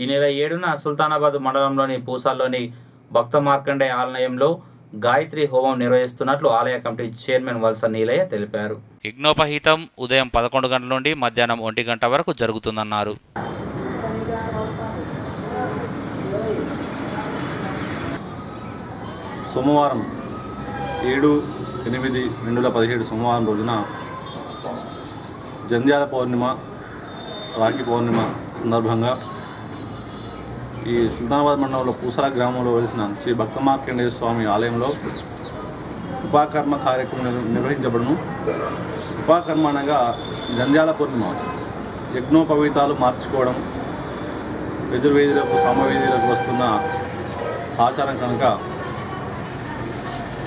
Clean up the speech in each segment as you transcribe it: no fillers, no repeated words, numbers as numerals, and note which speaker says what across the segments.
Speaker 1: ఈ నెల 7న సుల్తానాబాద్ మండలంలోని పూసాల్లోని భక్త మార్కండేయ ఆలయంలో గాయత్రి హోమం నిర్వహిస్తున్నట్లు ఆలయ కమిటీ చైర్మన్ వలస నీలయ్య తెలిపారు. యజ్ఞోపహీతం ఉదయం 11 గంటల నుండి మధ్యాహ్నం 1 గంట వరకు జరుగుతుందన్నారు.
Speaker 2: సోమవారం 7/8/2017 సోమవారం రోజున జంధ్యాల పౌర్ణిమ రాఖీ పౌర్ణిమ సందర్భంగా ఈ సుల్తానాబాద్ మండలంలో పూసాల గ్రామంలో వెలిసిన శ్రీ భక్త మార్కండేయ స్వామి ఆలయంలో ఉపాకర్మ కార్యక్రమం నిర్వహించబడును. ఉపాకర్మ అనగా జంధ్యాల పూర్ణిమ యజ్ఞోపవీతాలు మార్చుకోవడం యజుర్వేదులకు సామవేదులకు వస్తున్న ఆచారం కనుక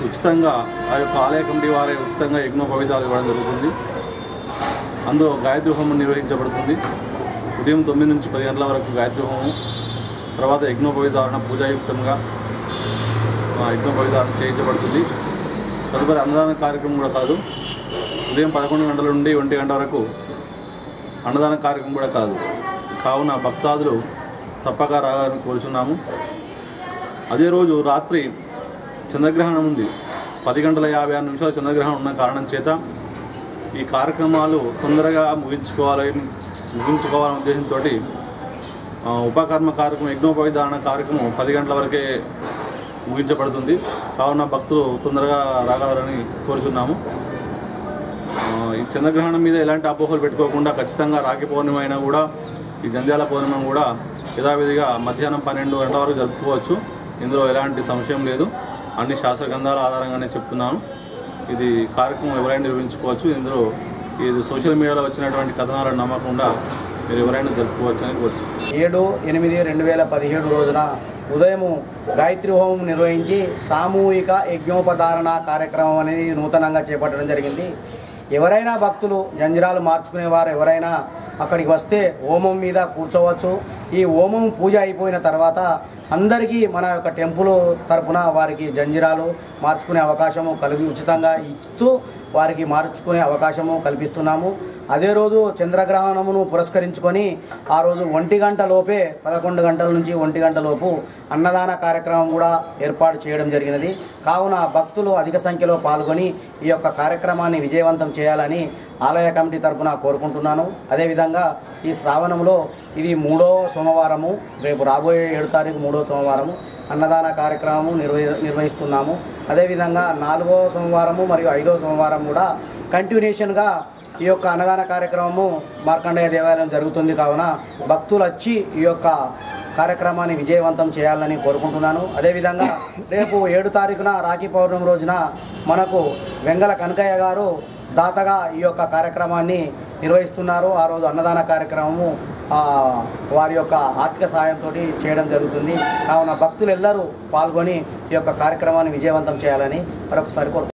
Speaker 2: ఉచితంగా ఆ యొక్క ఆలయ కమిటీ వారే ఉచితంగా యజ్ఞోపవీతాలు ఇవ్వడం జరుగుతుంది. అందులో గాయత్రి హోమం నిర్వహించబడుతుంది. ఉదయం 9 నుంచి 10 గంటల వరకు గాయత్రి హోమం, తర్వాత యజ్ఞోపవీతారణ పూజాయుక్తంగా యజ్ఞోపవీతారణ చేయించబడుతుంది. తదుపరి అన్నదాన కార్యక్రమం కూడా కాదు. ఉదయం 11 గంటల నుండి 1 గంట వరకు అన్నదాన కార్యక్రమం కూడా కాదు. కావున భక్తాదులు తప్పక రావాలని కోరుచున్నాము. అదే రోజు రాత్రి చంద్రగ్రహణం ఉంది. 10:56 చంద్రగ్రహణం ఉన్న కారణం చేత ఈ కార్యక్రమాలు తొందరగా ముగించుకోవాలనే ఉద్దేశంతో ఉపకర్మ కార్యక్రమం యజ్ఞోపవీతారణ కార్యక్రమం 10 గంటల వరకే ముగించబడుతుంది. కావున భక్తులు తొందరగా రాగలరని కోరుచున్నాము. ఈ చంద్రగ్రహణం మీద ఎలాంటి అపోహలు పెట్టుకోకుండా ఖచ్చితంగా రాఖీ పౌర్ణిమ అయినా కూడా ఈ జంధ్యాల పౌర్ణిమ కూడా యథావిధిగా మధ్యాహ్నం 12 గంటల వరకు జరుపుకోవచ్చు. ఇందులో ఎలాంటి సంశయం లేదు. అన్ని శాస్త్ర గ్రంథాల ఆధారంగానే చెప్తున్నాను. ఇది కార్యక్రమం ఎవరైనా నిర్వహించుకోవచ్చు. ఇందులో ఇది సోషల్ మీడియాలో వచ్చినటువంటి కథనాలను నమ్మకుండా మీరు ఎవరైనా జరుపుకోవచ్చు అని కోరుతున్నాను.
Speaker 3: 7/8/2017 రోజున ఉదయము గాయత్రి హోమం నిర్వహించి సామూహిక యజ్ఞోపధారణ కార్యక్రమం అనేది నూతనంగా చేపట్టడం జరిగింది. ఎవరైనా భక్తులు జంజిరాలు మార్చుకునేవారు ఎవరైనా అక్కడికి వస్తే హోమం మీద కూర్చోవచ్చు. ఈ హోమం పూజ అయిపోయిన తర్వాత అందరికీ మన యొక్క టెంపుల్ తరపున వారికి జంజిరాలు మార్చుకునే అవకాశము ఉచితంగా ఇస్తూ వారికి మార్చుకునే అవకాశము కల్పిస్తున్నాము. అదే రోజు చంద్రగ్రహణమును పురస్కరించుకొని ఆ రోజు 1 గంట లోపే 11 గంటల నుంచి 1 గంట లోపు అన్నదాన కార్యక్రమం కూడా ఏర్పాటు చేయడం జరిగినది. కావున భక్తులు అధిక సంఖ్యలో పాల్గొని ఈ యొక్క కార్యక్రమాన్ని విజయవంతం చేయాలని ఆలయ కమిటీ తరపున కోరుకుంటున్నాను. అదేవిధంగా ఈ శ్రావణంలో ఇది 3వ సోమవారము, రేపు రాబోయే 7వ తారీఖు 3వ సోమవారము అన్నదాన కార్యక్రమము నిర్వహిస్తున్నాము. అదేవిధంగా 4వ సోమవారము మరియు 5వ సోమవారం కూడా కంటిన్యూషన్గా ఈ యొక్క అన్నదాన కార్యక్రమము మార్కండేయ దేవాలయం జరుగుతుంది. కావున భక్తులు వచ్చి ఈ యొక్క కార్యక్రమాన్ని విజయవంతం చేయాలని కోరుకుంటున్నాను. అదేవిధంగా రేపు 7వ తారీఖున రాఖీ పౌర్ణమి రోజున మనకు వెంగళ కనకయ్య గారు దాతగా ఈ యొక్క కార్యక్రమాన్ని నిర్వహిస్తున్నారు. ఆ రోజు అన్నదాన కార్యక్రమము వారి యొక్క ఆర్థిక సహాయంతో చేయడం జరుగుతుంది. కావున భక్తులు ఎల్లరూ పాల్గొని ఈ యొక్క కార్యక్రమాన్ని విజయవంతం చేయాలని మరొకసారి కోరుకుంటున్నాను.